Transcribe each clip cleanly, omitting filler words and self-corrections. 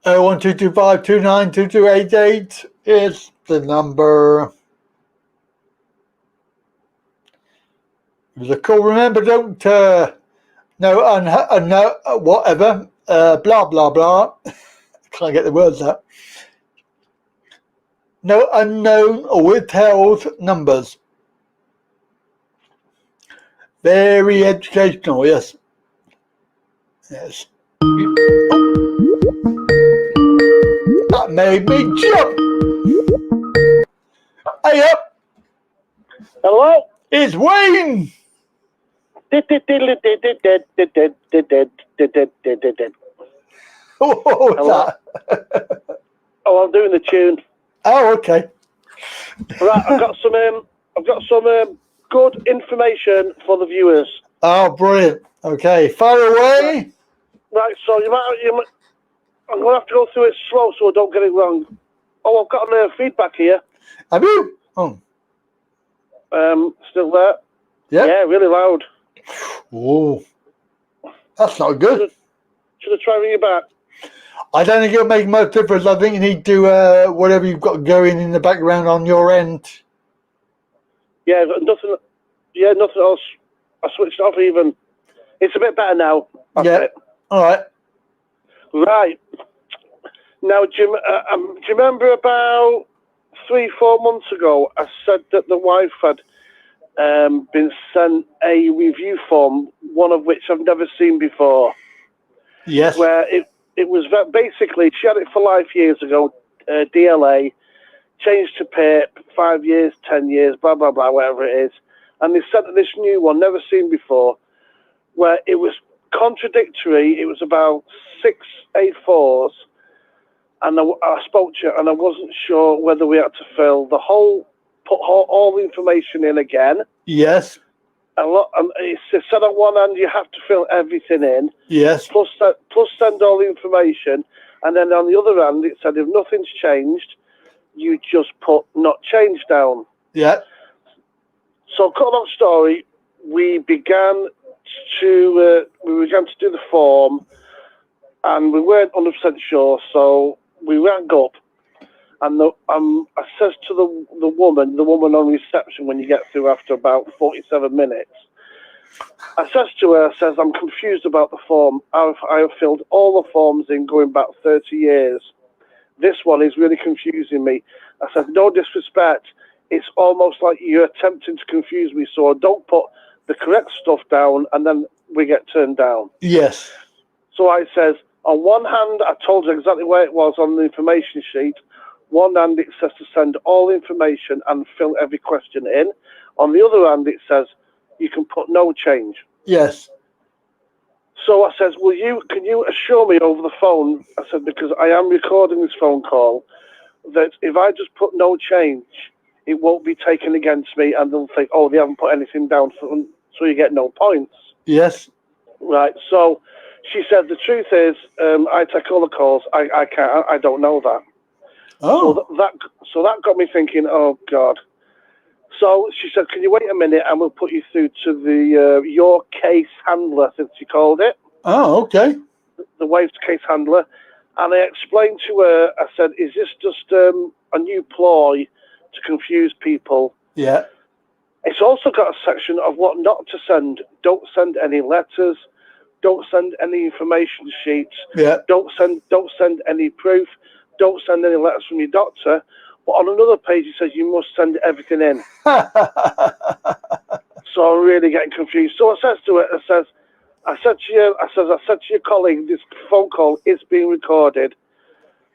01225292288 is the number. It was a call. Remember, don't whatever. Blah blah blah. Can't get the words out. No unknown or withheld numbers. Very educational, yes. Yes. That made me jump. Hey up. Hello? It's Wayne. What was that? Oh, I'm doing the tune. Oh, okay. Right, I've got some good information for the viewers. Oh, brilliant. Okay, fire away. Right, so I'm going to have to go through it slow so I don't get it wrong. Oh, I've got feedback here. Have you? Oh. Still there? Yeah. Yeah, really loud. Oh, that's not good. Should I try ring you back? I don't think it'll make much difference. I think you need to whatever you've got going in the background on your end. Yeah, nothing. Yeah, nothing else. I switched off even. It's a bit better now. That's it. All right. Right. Now, do you remember about 3-4 months ago, I said that the wife had been sent a review form, one of which I've never seen before. Yes. Where it was basically, she had it for life years ago, DLA, changed to PIP, 5 years, 10 years, blah, blah, blah, whatever it is. And they sent her this new one, never seen before, where it was contradictory. It was about 6 A4s. And I spoke to her, and I wasn't sure whether we had to put all the information in again. Yes. It said on one hand you have to fill everything in. Yes. Plus send all the information, and then on the other hand it said if nothing's changed, you just put not changed down. Yeah. So, cut a long story, we began to do the form, and we weren't 100% sure, so we rang up, and I says to the woman on reception when you get through after about 47 minutes, I says to her, I'm confused about the form. I have filled all the forms in going back 30 years. This one is really confusing me. I said, no disrespect, it's almost like you're attempting to confuse me, so I don't put the correct stuff down and then we get turned down. Yes. So I says, on one hand, I told her exactly where it was on the information sheet. One hand, it says to send all information and fill every question in. On the other hand, it says you can put no change. Yes. So I says, can you assure me over the phone, I said, because I am recording this phone call, that if I just put no change, it won't be taken against me and they'll think, oh, they haven't put anything down, so you get no points. Yes. Right, so she said, the truth is, I take all the calls, I can't, I don't know that. Oh. So that got me thinking, oh, God. So she said, can you wait a minute and we'll put you through to the your case handler, since she called it. Oh, okay. The wife's case handler. And I explained to her, I said, is this just a new ploy to confuse people? Yeah. It's also got a section of what not to send. Don't send any letters. Don't send any information sheets. Yeah. Don't send any proof. Don't send any letters from your doctor. But on another page, it says you must send everything in. So I'm really getting confused. So I says to her, I said to your colleague, this phone call is being recorded.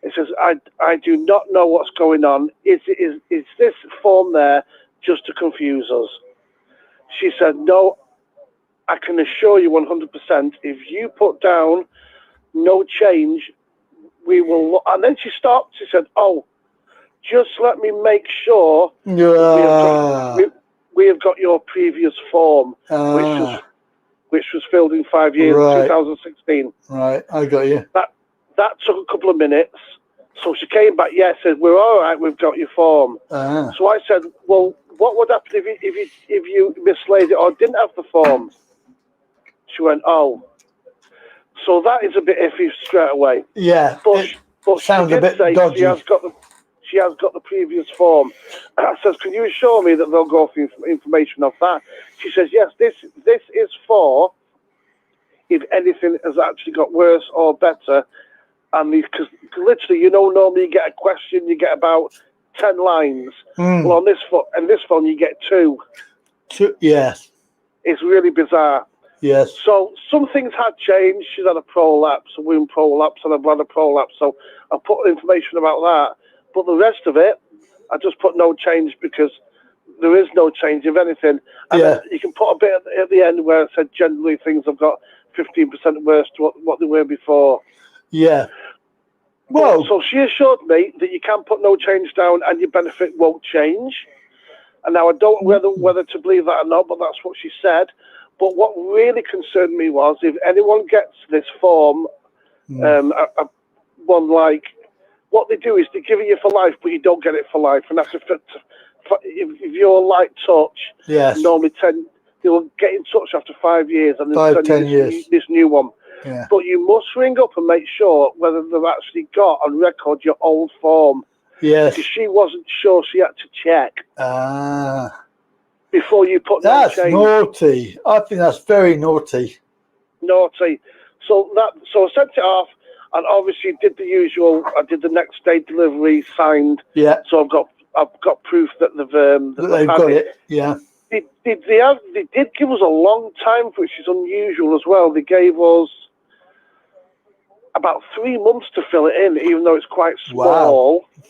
It says, I do not know what's going on. Is this form there just to confuse us? She said, no, I can assure you 100%, if you put down no change, we will. And then she stopped. She said, oh, just let me make sure we have got your previous form, which was filled in 5 years, right. 2016. Right, I got you. That took a couple of minutes. So she came back, said, we're all right, we've got your form. So I said, well, what would happen if you mislaid it or didn't have the form? She went, oh. So that is a bit iffy straight away. Yeah. But Sounds she a did bit say dodgy. she has got the previous form. I says, can you assure me that they'll go through information of that? She says, yes, this is for if anything has actually got worse or better. And because literally, normally you get a question, you get about 10 lines. Well, on this phone, you get 2. Yes. It's really bizarre. Yes. So some things had changed. She's had a prolapse, a wound prolapse, and a bladder prolapse. So I put information about that. But the rest of it, I just put no change because there is no change, if anything. And then you can put a bit at the end where it said generally things have got 15% worse to what they were before. Yeah. Well, so she assured me that you can put no change down and your benefit won't change. And now I don't know whether to believe that or not, but that's what she said. But what really concerned me was if anyone gets this form, one like, what they do is they give it you for life, but you don't get it for life. And after, if you're light touch, normally they'll get in touch after 5 years and they'll send you this new one. Yeah. But you must ring up and make sure whether they've actually got on record your old form. Yes. Because she wasn't sure, she had to check. Before you put no change. That's naughty. I think that's very naughty. Naughty. So I sent it off and obviously did the usual. I did the next day delivery signed. Yeah. So I've got proof that they've got it. Yeah. They did give us a long time, which is unusual as well. They gave us about 3 months to fill it in, even though it's quite small. Wow.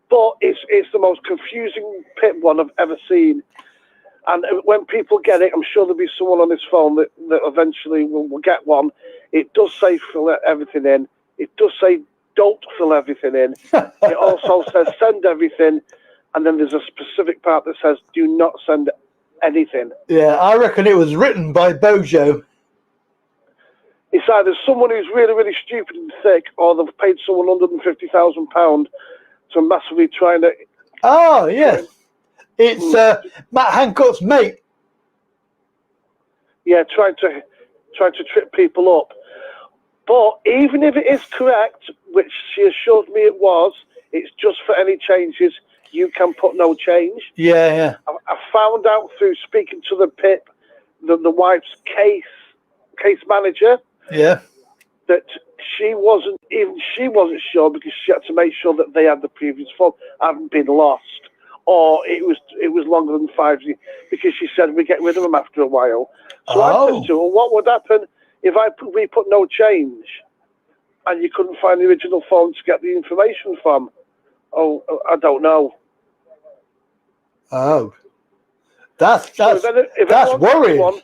But it's the most confusing PIP one I've ever seen. And when people get it, I'm sure there'll be someone on this phone that eventually will get one. It does say fill everything in. It does say don't fill everything in. It also says send everything. And then there's a specific part that says do not send anything. Yeah, I reckon it was written by Bojo. It's either someone who's really, really stupid and thick, or they've paid someone £150,000 to massively try and... Oh, yes. It's Matt Hancock's mate. Yeah, trying to trip people up. But even if it is correct, which she assured me it was, it's just for any changes. You can put no change. Yeah, yeah. I found out through speaking to the PIP, the wife's case manager. Yeah. That she wasn't sure because she had to make sure that they had the previous form hadn't been lost, or it was longer than 5 years, because she said we get rid of them after a while. So I said to her, well, what would happen if we put no change and you couldn't find the original form to get the information from? Oh, I don't know. Oh, that's if worrying.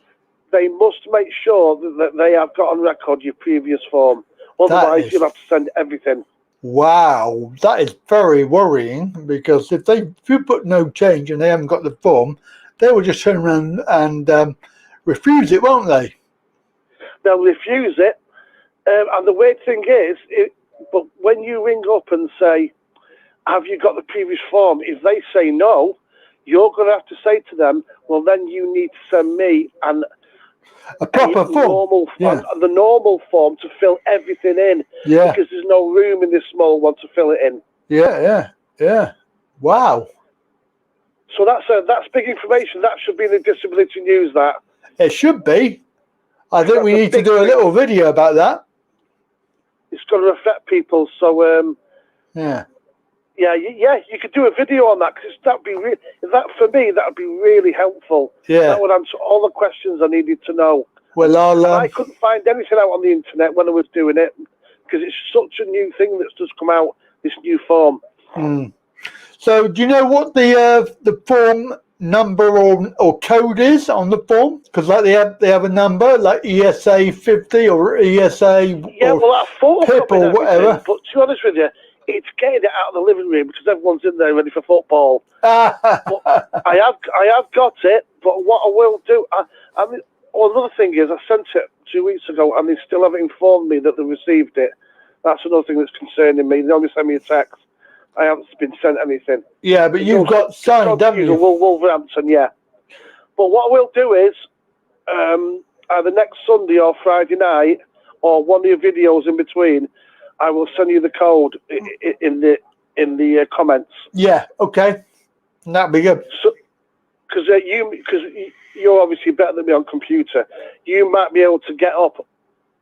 They must make sure that they have got on record your previous form. Otherwise, you'll have to send everything. Wow, that is very worrying, because if you put no change and they haven't got the form, they will just turn around and refuse it, won't they? They'll refuse it. And the weird thing is, but when you ring up and say, have you got the previous form? If they say no, you're going to have to say to them, well, then you need to send me a proper form. The normal form to fill everything in. Yeah. Because there's no room in this small one to fill it in. Yeah. Wow. So that's big information. That should be in the disability news, that. It should be. I think we need to do a little video about that. It's going to affect people, so... Yeah, you could do a video on that, because for me, that would be really helpful. Yeah. That would answer all the questions I needed to know. Well, I couldn't find anything out on the internet when I was doing it, because it's such a new thing that's just come out, this new form. So, do you know what the form number or code is on the form? Because they have a number like ESA 50 or ESA PIP or whatever. But to be honest with you, it's getting it out of the living room because everyone's in there ready for football. But I have got it. But what I will do, another thing is, I sent it 2 weeks ago, and they still haven't informed me that they received it. That's another thing that's concerning me. They only sent me a text. I haven't been sent anything. Yeah, but you've got signed, haven't you? Wolverhampton, yeah. But what we'll do is, either next Sunday or Friday night, or one of your videos in between, I will send you the code in the comments. Yeah, okay. That'd be good. So, because you're obviously better than me on computer, you might be able to get up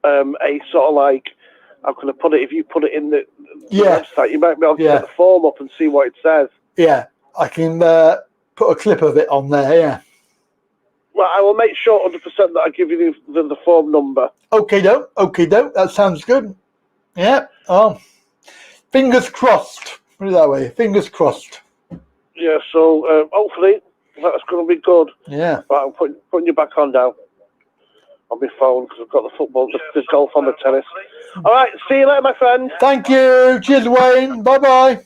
a sort of like, how can I put it? If you put it in the website, you might be able to get the form up and see what it says. Yeah, I can put a clip of it on there. Yeah. Well, I will make sure 100% that I give you the form number. Okay, doke. Okay, doke. That sounds good. Yeah. Fingers crossed. Put it that way. Fingers crossed. Yeah. So hopefully that's going to be good. Yeah. Right, I'm putting you back on now on my phone because I've got the football, the golf, and the tennis. All right. See you later, my friend. Thank you. Cheers, Wayne. Bye bye.